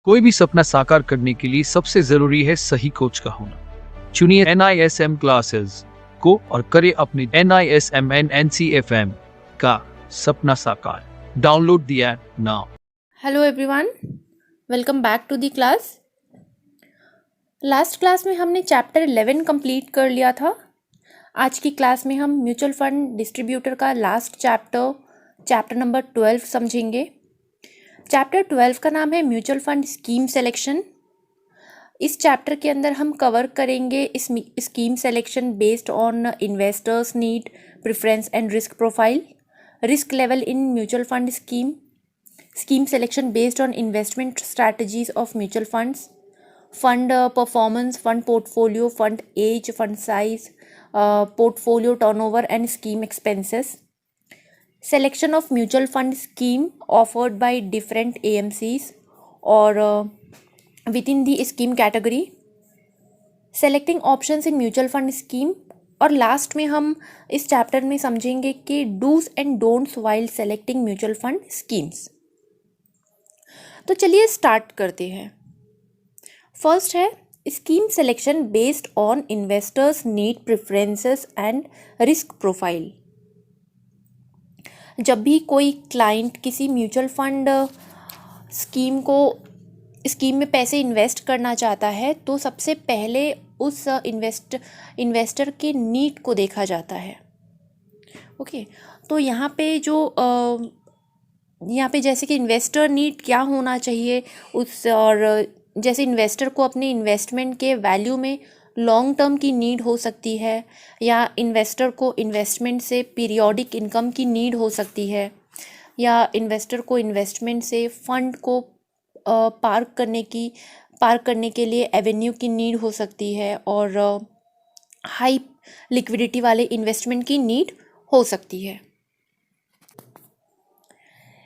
कोई भी सपना साकार करने के लिए सबसे जरूरी है सही कोच का होना। चुनिए NISM क्लासेस को और करें अपने NISM NCFM का सपना साकार। Download the app now. Hello everyone, welcome back to the class. Last class में हमने चैप्टर 11 कंप्लीट कर लिया था। आज की क्लास में हम म्यूचुअल फंड डिस्ट्रीब्यूटर का लास्ट चैप्टर नंबर 12 समझेंगे। चैप्टर 12 का नाम है म्यूचुअल फंड स्कीम सिलेक्शन। इस चैप्टर के अंदर हम कवर करेंगे इस scheme selection based on investors need, preference and risk profile, risk level in mutual fund scheme selection based on investment strategies of mutual funds, fund performance, fund portfolio, fund age, fund size, portfolio turnover and scheme expenses, selection of mutual fund scheme offered by different AMCs or within the scheme category, selecting options in mutual fund scheme, और last में हम इस chapter में समझेंगे कि do's and don'ts while selecting mutual fund schemes. तो चलिए start करते हैं। फर्स्ट है scheme selection based on investors need, preferences and risk profile. जब भी कोई क्लाइंट किसी म्यूचुअल फंड स्कीम में पैसे इन्वेस्ट करना चाहता है तो सबसे पहले उस इन्वेस्टर के नीड को देखा जाता है। ओके, तो यहाँ पे जैसे कि इन्वेस्टर नीड क्या होना चाहिए और जैसे इन्वेस्टर को अपने इन्वेस्टमेंट के वैल्यू में लॉन्ग टर्म की नीड हो सकती है, या इन्वेस्टर को इन्वेस्टमेंट से पीरियोडिक इनकम की नीड हो सकती है, या इन्वेस्टर को इन्वेस्टमेंट से फंड को पार्क करने के लिए एवेन्यू की नीड हो सकती है, और हाई लिक्विडिटी वाले इन्वेस्टमेंट की नीड हो सकती है।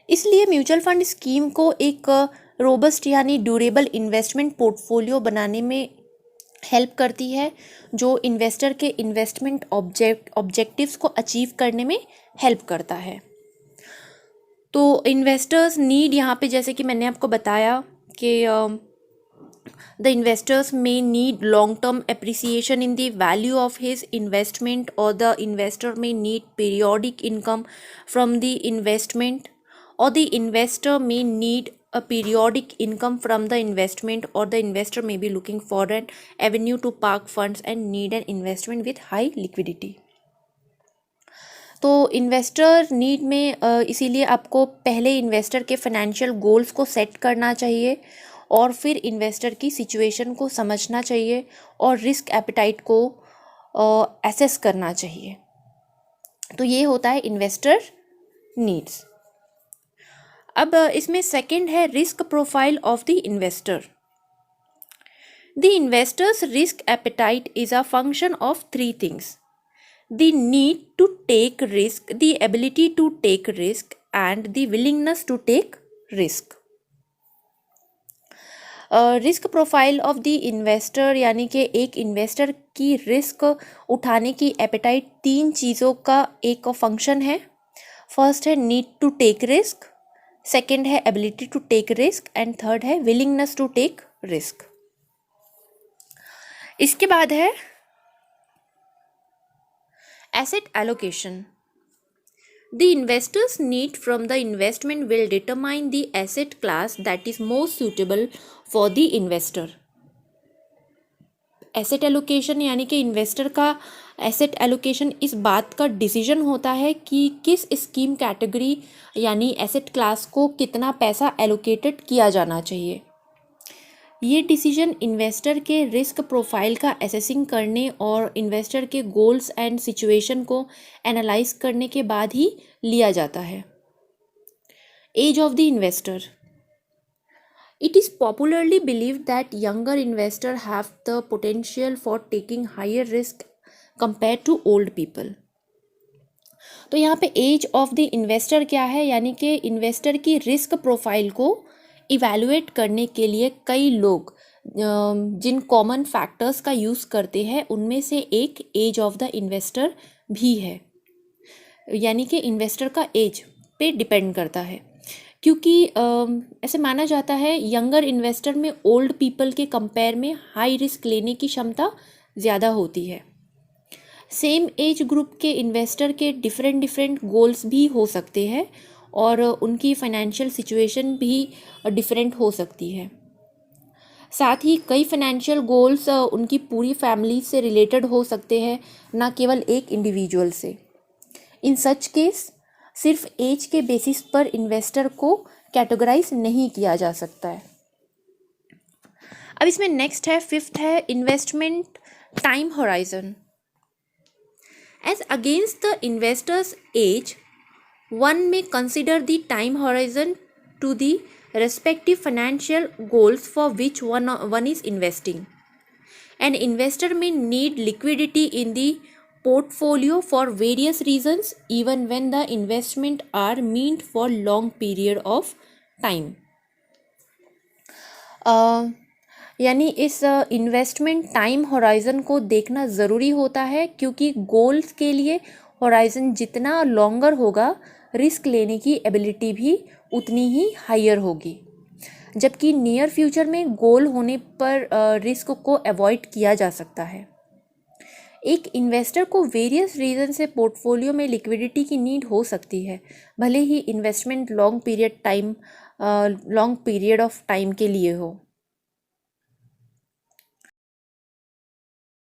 इसलिए म्यूचुअल फंड स्कीम को एक रोबस्ट यानी ड्यूरेबल इन्वेस्टमेंट पोर्टफोलियो बनाने में हेल्प करती है, जो इन्वेस्टर के इन्वेस्टमेंट ऑब्जेक्टिव्स को अचीव करने में हेल्प करता है। तो इन्वेस्टर्स नीड यहाँ पे जैसे कि मैंने आपको बताया कि the investors may need long-term appreciation in the value of his investment, or the investor may need periodic income from the investment, or the investor may need a periodic income from the investment, or the investor may be looking for an avenue to park funds and need an investment with high liquidity. तो investor need में इसीलिए आपको पहले investor के financial goals को set करना चाहिए, और फिर इन्वेस्टर की सिचुएशन को समझना चाहिए और रिस्क एपेटाइट को एसेस करना चाहिए। तो ये होता है इन्वेस्टर नीड्स। अब इसमें सेकंड है risk profile of the investor. The investors risk appetite is a function of three things: the need to take risk, the ability to take risk, and the willingness to take risk. Risk profile of the investor यानी कि एक investor की risk उठाने की apatite तीन चीज़ों का एक फंक्शन है। फर्स्ट है need to take risk, second है ability to take risk, and third है विलिंगनेस टू टेक रिस्क। इसके बाद है asset allocation. The investor's need from the investment will determine the asset class that is most suitable for the investor. Asset allocation यानी कि investor का asset allocation इस बात का डिसीजन होता है कि किस स्कीम कैटेगरी यानी एसेट क्लास को कितना पैसा एलोकेटेड किया जाना चाहिए। ये डिसीजन इन्वेस्टर के रिस्क प्रोफाइल का एसेसिंग करने और इन्वेस्टर के गोल्स एंड सिचुएशन को एनालाइज करने के बाद ही लिया जाता है। Age of the investor. It is popularly believed that younger investor have the potential for taking higher risk compare to old people. तो यहाँ पे एज ऑफ द इन्वेस्टर क्या है, यानी कि इन्वेस्टर की रिस्क प्रोफाइल को इवैल्यूएट करने के लिए कई लोग जिन कॉमन फैक्टर्स का यूज़ करते हैं उनमें से एक एज ऑफ द इन्वेस्टर भी है, यानी कि इन्वेस्टर का एज पे डिपेंड करता है। क्योंकि ऐसे माना जाता है यंगर इन्वेस्टर में ओल्ड पीपल के कंपेयर में हाई रिस्क लेने की क्षमता ज़्यादा होती है। सेम एज ग्रुप के इन्वेस्टर के डिफरेंट गोल्स भी हो सकते हैं और उनकी फाइनेंशियल सिचुएशन भी डिफरेंट हो सकती है। साथ ही कई फाइनेंशियल गोल्स उनकी पूरी फैमिली से रिलेटेड हो सकते हैं, ना केवल एक इंडिविजुअल से। इन सच केस सिर्फ एज के बेसिस पर इन्वेस्टर को कैटेगराइज नहीं किया जा सकता है। अब इसमें नेक्स्ट है, फिफ्थ है investment time horizon. Age against the investors age, one may consider the time horizon to the respective financial goals for which one is investing. An investor may need liquidity in the portfolio for various reasons, even when the investment are meant for long period of time. यानी इस investment time horizon को देखना ज़रूरी होता है, क्योंकि goals के लिए होराइजन जितना लॉन्गर होगा, रिस्क लेने की एबिलिटी भी उतनी ही हायर होगी। जबकि नियर फ्यूचर में गोल होने पर रिस्क को अवॉइड किया जा सकता है। एक इन्वेस्टर को वेरियस रीज़न से पोर्टफोलियो में लिक्विडिटी की नीड हो सकती है, भले ही investment long period of time के लिए हो।